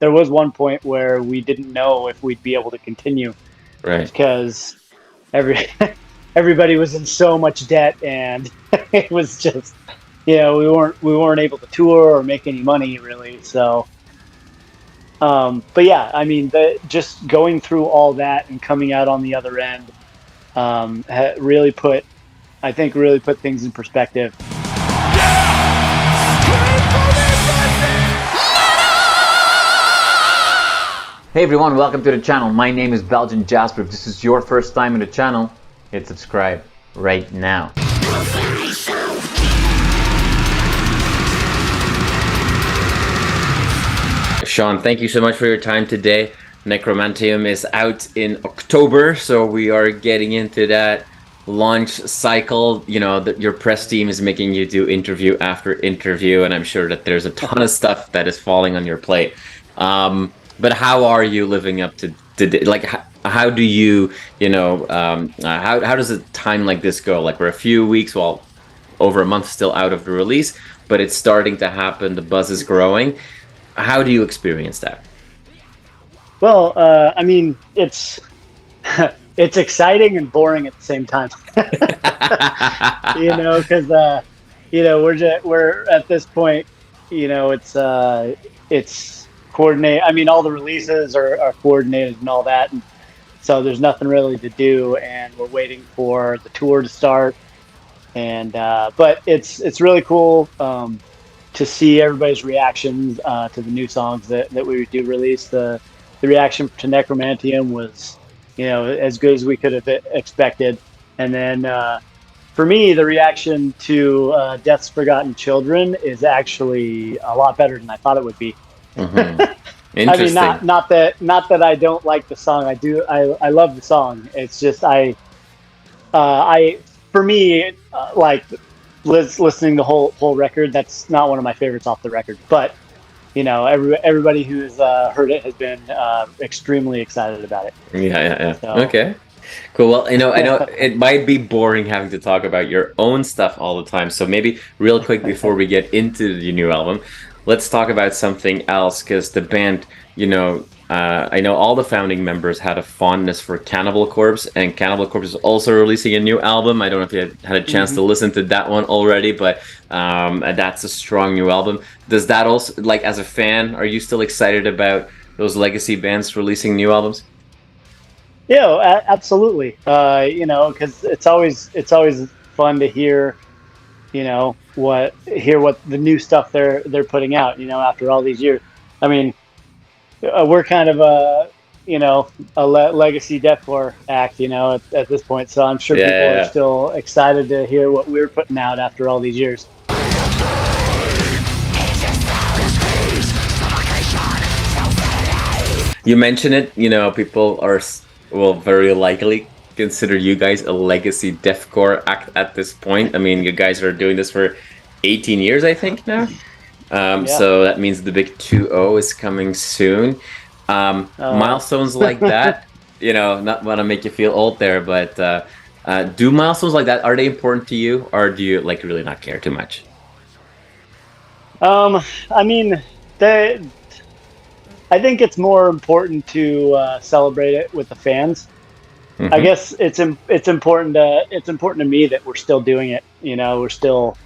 there was one point where we didn't know if we'd be able to continue Right. because every everybody was in so much debt, and it was just, we weren't able to tour or make any money really. So, but yeah, I mean, just going through all that and coming out on the other end, really put, I think, really put things in perspective. Hey everyone, welcome to the channel. My name is Belgian Jasper. If this is your first time in the channel, hit subscribe right now. Shawn, thank you so much for your time today. Necromanteum is out in October, so we are getting into that launch cycle. You know, that your press team is making you do interview after interview, and I'm sure that there's a ton of stuff that is falling on your plate. But how are you living up to like, how do you, how does a time like this go? Like, we're a few weeks, well, over a month still out of the release, but it's starting to happen. The buzz is growing. How do you experience that? Well, I mean, it's it's exciting and boring at the same time. Because we're at this point, it's coordinate. I mean, all the releases are coordinated and all that, and so there's nothing really to do, and we're waiting for the tour to start. And but it's really cool to see everybody's reactions to the new songs that we do release. The reaction to Necromanteum was, as good as we could have expected. And then for me, the reaction to Death's Forgotten Children is actually a lot better than I thought it would be. Mm-hmm. I mean, not that I don't like the song. I do. I love the song. It's just for me, like, listening the whole record, that's not one of my favorites off the record. But everybody who's heard it has been extremely excited about it. Yeah. So. Okay. Cool. Well, I know it might be boring having to talk about your own stuff all the time. So maybe real quick before we get into the new album, let's talk about something else, because the band, I know all the founding members had a fondness for Cannibal Corpse, and Cannibal Corpse is also releasing a new album. I don't know if you had a chance to listen to that one already, but that's a strong new album. Does that also, like, as a fan, are you still excited about those legacy bands releasing new albums? Yeah, absolutely. Because it's always fun to hear, what the new stuff they're putting out. After all these years, I mean, we're kind of a legacy deathcore act, at this point. So I'm sure people are still excited to hear what we're putting out after all these years. You mentioned it. People will very likely consider you guys a legacy deathcore act at this point. I mean, you guys are doing this for 18 years, I think, now. So that means the big 2-0 is coming soon. Milestones like that, not want to make you feel old there, but do milestones like that, are they important to you, or do you really not care too much? I mean, I think it's more important to celebrate it with the fans. Mm-hmm. I guess it's important to me that we're still doing it. We're still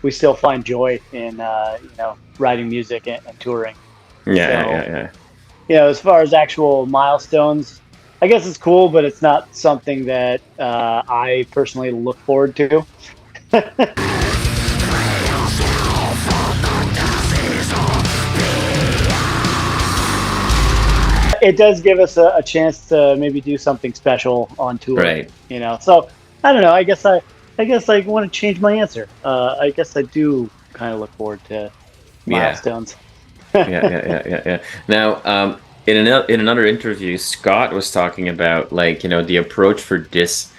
we still find joy in writing music and touring. Yeah. As far as actual milestones, I guess it's cool, but it's not something that I personally look forward to. It does give us a chance to maybe do something special on tour, right? So I don't know. I guess I want to change my answer. I guess I do kind of look forward to milestones. Yeah. Now, in another interview, Scott was talking about the approach for this,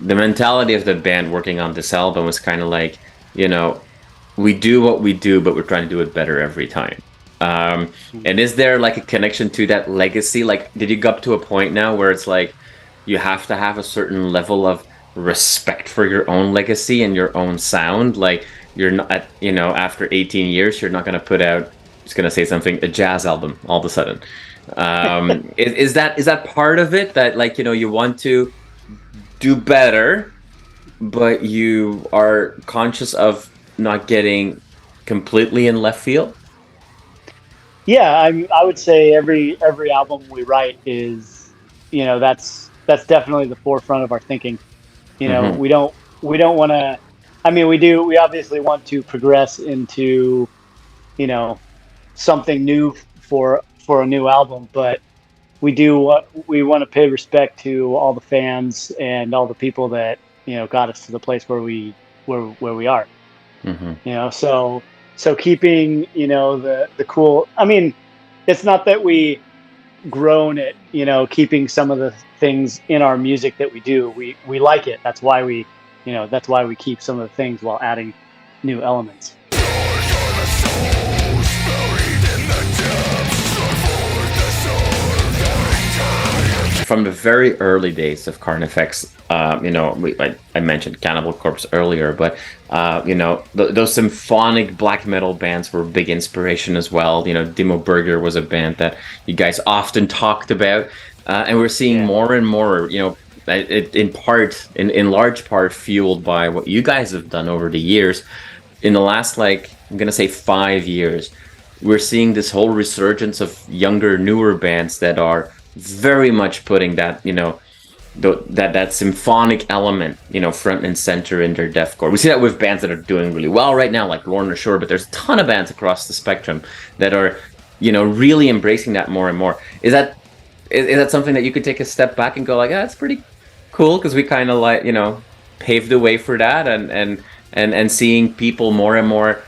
the mentality of the band working on this album was kind of like, we do what we do, but we're trying to do it better every time. And is there a connection to that legacy? Did you go up to a point now where it's like you have to have a certain level of respect for your own legacy and your own sound? You're not, after 18 years, you're not going to put out just gonna say something, a jazz album all of a sudden. Is that part of it, that like, you know, you want to do better, but you are conscious of not getting completely in left field? Yeah, I would say every album we write is, you know, that's definitely the forefront of our thinking. You know, Mm-hmm. we don't want to. I mean, we obviously want to progress into, you know, something new for a new album, but we want to pay respect to all the fans and all the people that, you know, got us to the place where we are. Mm-hmm. You know, so keeping, you know, the cool. I mean, it's not that we grown it, you know, keeping some of the things in our music that we do. We like it. That's why that's why we keep some of the things while adding new elements. From the very early days of Carnifex, you know, I mentioned Cannibal Corpse earlier, but you know, those symphonic black metal bands were a big inspiration as well. You know, Dimmu Borgir was a band that you guys often talked about, and we're seeing more and more, you know, in large part fueled by what you guys have done over the years. In the last, like, I'm gonna say 5 years, we're seeing this whole resurgence of younger, newer bands that are very much putting that, you know, that symphonic element, you know, front and center in their deathcore. We see that with bands that are doing really well right now, like Lorna Shore, but there's a ton of bands across the spectrum that are, you know, really embracing that more and more. Is that something that you could take a step back and go like, that's pretty cool, because we kind of, like, you know, paved the way for that, and seeing people more and more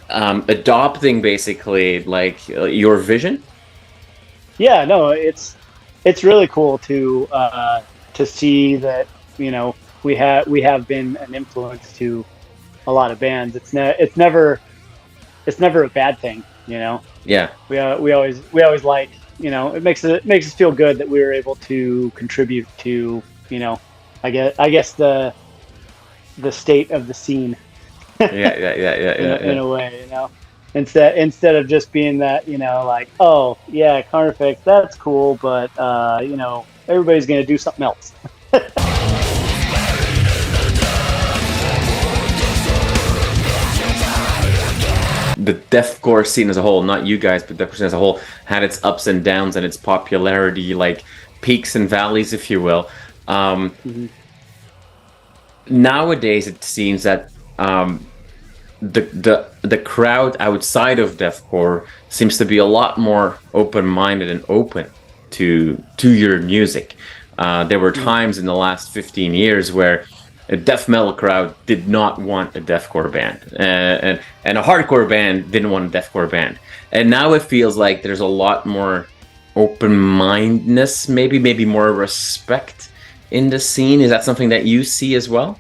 adopting basically like your vision? Yeah, no, it's really cool to see that, you know, we have been an influence to a lot of bands. It's never a bad thing, you know. Yeah. We always like, you know, it makes us feel good that we were able to contribute to, you know, I guess the state of the scene. Yeah. In a way, you know. Instead of just being that, you know, like, oh yeah, Carnifex, that's cool, but you know, everybody's gonna do something else. The deathcore scene as a whole, not you guys, but the deathcore scene as a whole, had its ups and downs and its popularity, like peaks and valleys, if you will. Nowadays, it seems that the crowd outside of deathcore seems to be a lot more open-minded and open to your music. There were times in the last 15 years where a death metal crowd did not want a deathcore band, and a hardcore band didn't want a deathcore band. And now it feels like there's a lot more open-mindedness, maybe more respect in the scene. Is that something that you see as well?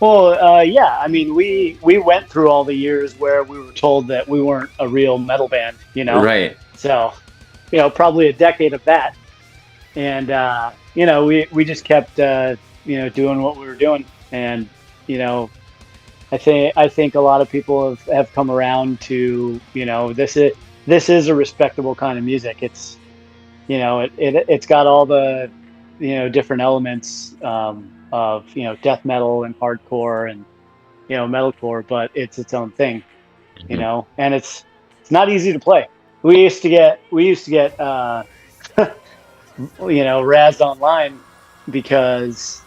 Well, yeah. I mean, we went through all the years where we were told that we weren't a real metal band, you know. Right. So, you know, probably a decade of that, and you know, we just kept you know, doing what we were doing, and you know, I think a lot of people have come around to, you know, this is a respectable kind of music. It's, you know, it's got all the, you know, different elements of, you know, death metal and hardcore and, you know, metalcore, but it's its own thing, you know, and it's not easy to play. We used to get you know, razzed online because,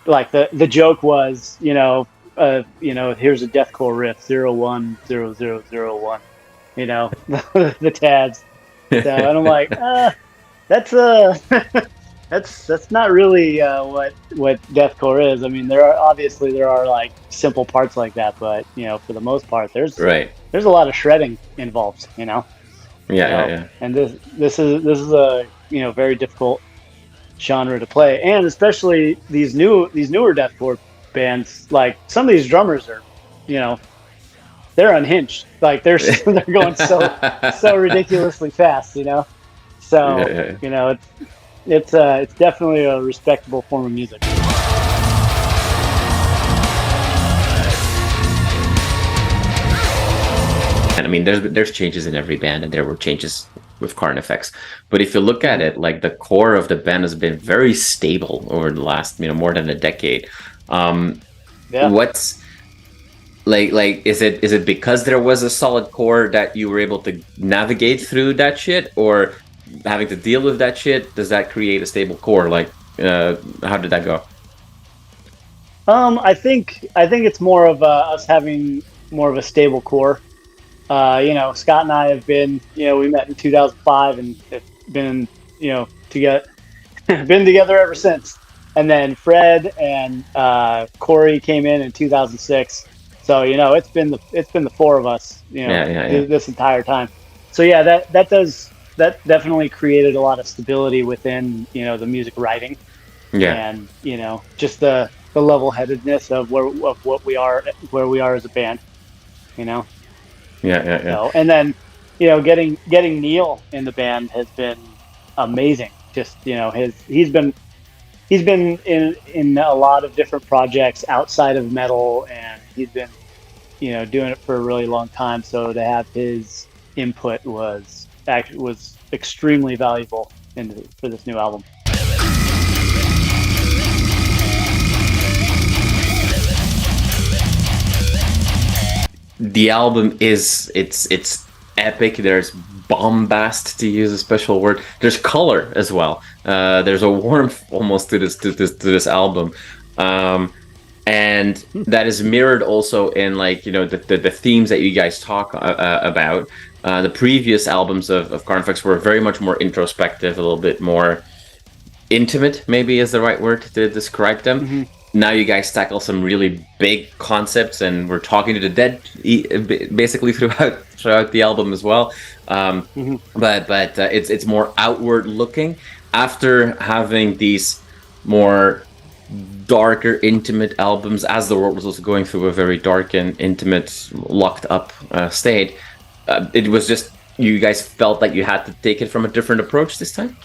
like, the joke was, you know, here's a deathcore riff, 010001, you know, the tabs. So, and I'm like, that's that's not really what deathcore is. I mean, there are like simple parts like that, but you know, for the most part, there's a lot of shredding involved, you know. Yeah. And this is a, you know, very difficult genre to play, and especially these newer deathcore bands. Like, some of these drummers are, you know, they're unhinged. Like, they're going so ridiculously fast, you know. So you know, it's definitely a respectable form of music. band. I mean, there's changes in every band, and there were changes with Carnifex. But if you look at it, like the core of the band has been very stable over the last, more than a decade. What's is it because there was a solid core that you were able to navigate through that shit, or having to deal with that shit? Does that create a stable core? How did that go? I think it's more of us having more of a stable core. Scott and I have been, we met in 2005 and have been, together, been together ever since. And then Fred and Corey came in 2006. So it's been the four of us, this entire time. So yeah, that definitely created a lot of stability within the music writing. Yeah. And just the level-headedness of where we are as a band. Yeah. So, and then getting Neil in the band has been amazing. Just he's been in a lot of different projects outside of metal, and he's been doing it for a really long time. So to have his input was extremely valuable for this new album. The album it's epic. There's bombast, to use a special word. There's color as well. There's a warmth almost to this album, and that is mirrored also in the themes that you guys talk about. The previous albums of Carnifex were very much more introspective, a little bit more intimate, maybe is the right word to describe them. Mm-hmm. Now you guys tackle some really big concepts, and we're talking to the dead basically throughout the album as well. But it's more outward looking. After having these more darker, intimate albums, as the world was also going through a very dark and intimate, locked up state, it was just you guys felt like you had to take it from a different approach this time.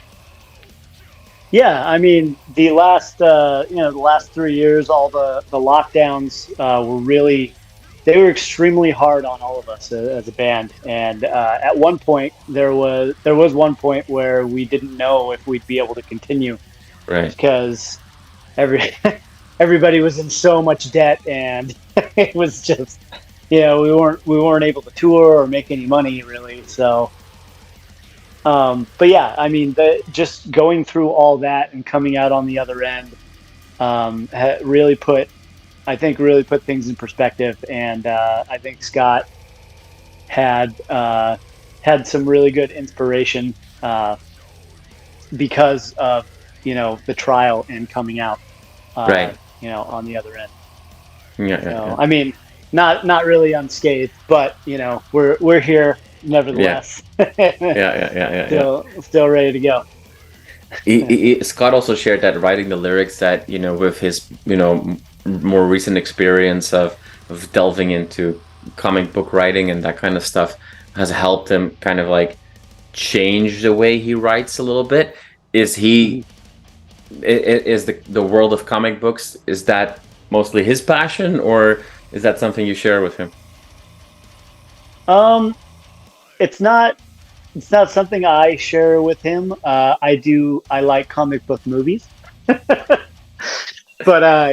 Yeah, I mean, the last 3 years, all the lockdowns they were extremely hard on all of us as a band. And at one point, there was one point where we didn't know if we'd be able to continue, right? Because everybody was in so much debt, and it was just, we weren't able to tour or make any money really, so. But yeah, I mean, just going through all that and coming out on the other end, really put things in perspective. And I think Scott had some really good inspiration because of the trial and coming out, right? On the other end. Yeah. I mean, not really unscathed, but we're here. Nevertheless, yeah. Still ready to go. Scott also shared that writing the lyrics, that with his more recent experience of delving into comic book writing and that kind of stuff has helped him kind of change the way he writes a little bit. Is the world of comic books, is that mostly his passion, or is that something you share with him? It's not something I share with him. I like comic book movies. But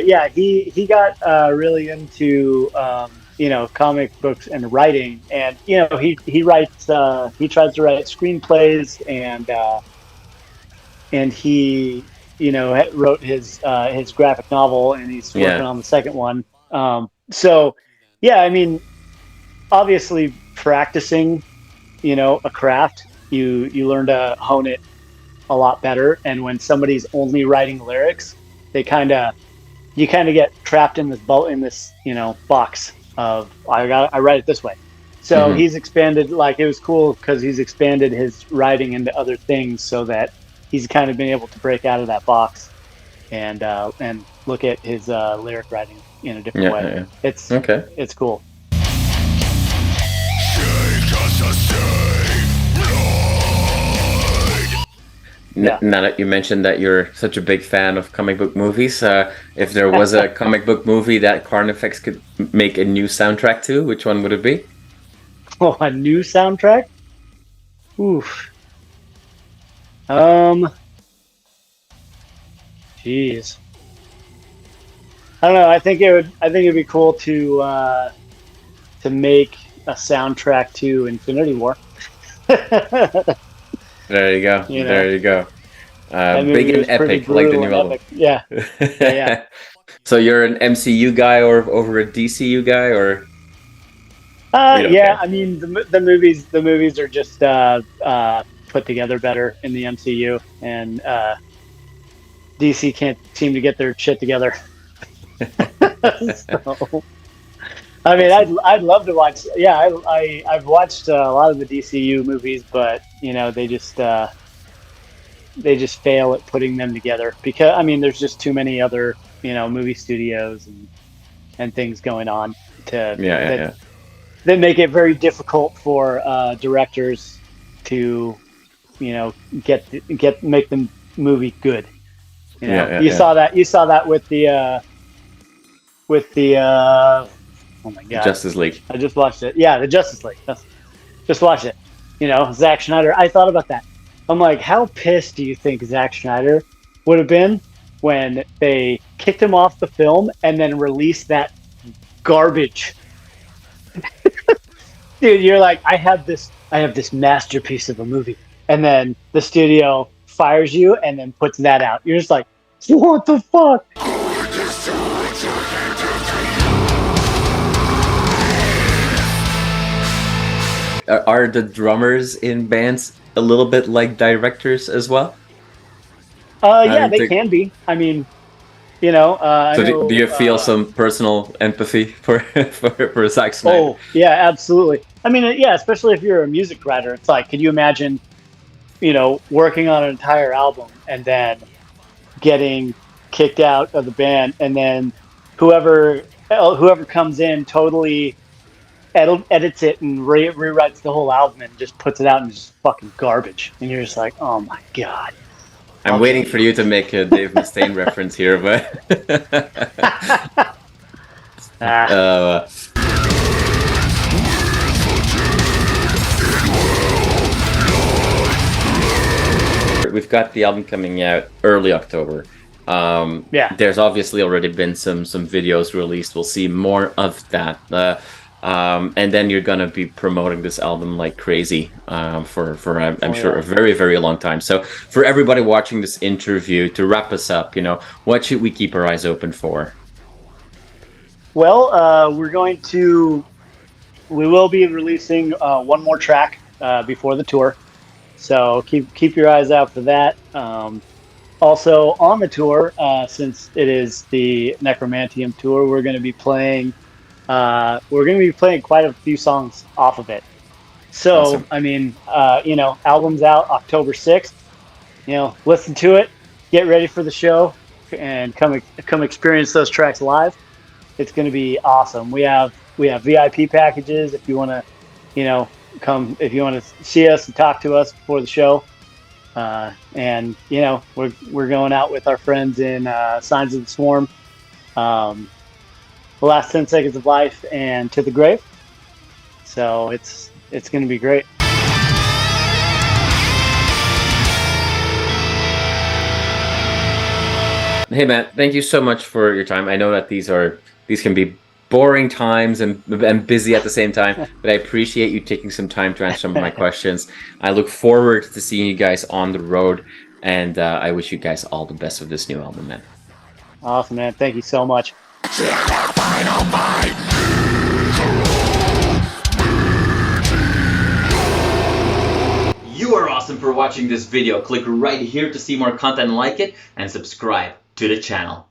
yeah, he got really into comic books and writing, and he writes he tries to write screenplays, and he wrote his graphic novel, and he's working on the second one. So yeah, I mean, obviously practicing a craft, you learn to hone it a lot better. And when somebody's only writing lyrics, you kind of get trapped in this box of I write it this way. So he's expanded, it was cool because he's expanded his writing into other things, so that he's kind of been able to break out of that box and look at his lyric writing in a different way. Yeah. It's cool. Now that you mentioned that you're such a big fan of comic book movies, if there was a comic book movie that Carnifex could make a new soundtrack to, which one would it be? Oh, a new soundtrack? Oof. Jeez. I don't know. I think it'd be cool to make a soundtrack to Infinity War. There you go. You know, There you go. that Big movie and was pretty epic, like the brutal new and album. epic. Yeah, yeah. So you're an MCU guy or over a DCU guy, or you don't Yeah. care? I mean, the movies are just put together better in the MCU, and DC can't seem to get their shit together. So, I mean, Awesome. I'd love to watch. Yeah, I've watched a lot of the DCU movies, but you know, they just fail at putting them together because I mean, there's just too many other movie studios and things going on to Yeah, yeah, that yeah. that make it very difficult for directors to you know get make the movie good. You Yeah, know, yeah, yeah. you saw that with the oh my god, Justice League. I just watched it. Yeah, the Justice League. Just watch it. You know, Zack Schneider. I thought about that. I'm like, how pissed do you think Zack Schneider would have been when they kicked him off the film and then released that garbage? Dude, you're like, I have this masterpiece of a movie, and then the studio fires you and then puts that out. You're just like, what the fuck? Are the drummers in bands a little bit like directors as well? Yeah, I they think. can be. I mean, you know, I So do know. you feel some personal empathy for for Zack Snyder? Oh, yeah, absolutely. I mean, yeah, especially if you're a music writer, it's like, could you imagine, working on an entire album and then getting kicked out of the band, and then whoever comes in totally edits it and rewrites the whole album and just puts it out and just fucking garbage, and you're just like, oh my god, I'm waiting okay. for you to make a Dave Mustaine reference here, but Ah, uh, we've got the album coming out early October. yeah. There's obviously already been some videos released. We'll see more of that. And then you're gonna be promoting this album like crazy for I'm Oh sure yeah. a very, very long time. So for everybody watching this interview, to wrap us up, what should we keep our eyes open for? Well, we will be releasing one more track before the tour, so keep your eyes out for that. Also on the tour, since it is the Necromanteum tour, we're going to be playing quite a few songs off of it. So Awesome. I mean, album's out October 6th. Listen to it, get ready for the show, and come experience those tracks live. It's going to be awesome. We have VIP packages if you want to, come if you want to see us and talk to us before the show. And we're going out with our friends in Signs of the Swarm, um, The Last 10 Seconds of Life, and To the Grave. So it's going to be great. Hey Matt, thank you so much for your time. I know that these can be boring times and busy at the same time, but I appreciate you taking some time to answer some of my questions. I look forward to seeing you guys on the road, and I wish you guys all the best with this new album, man. Awesome, man. Thank you so much. You are awesome for watching this video. Click right here to see more content like it and subscribe to the channel.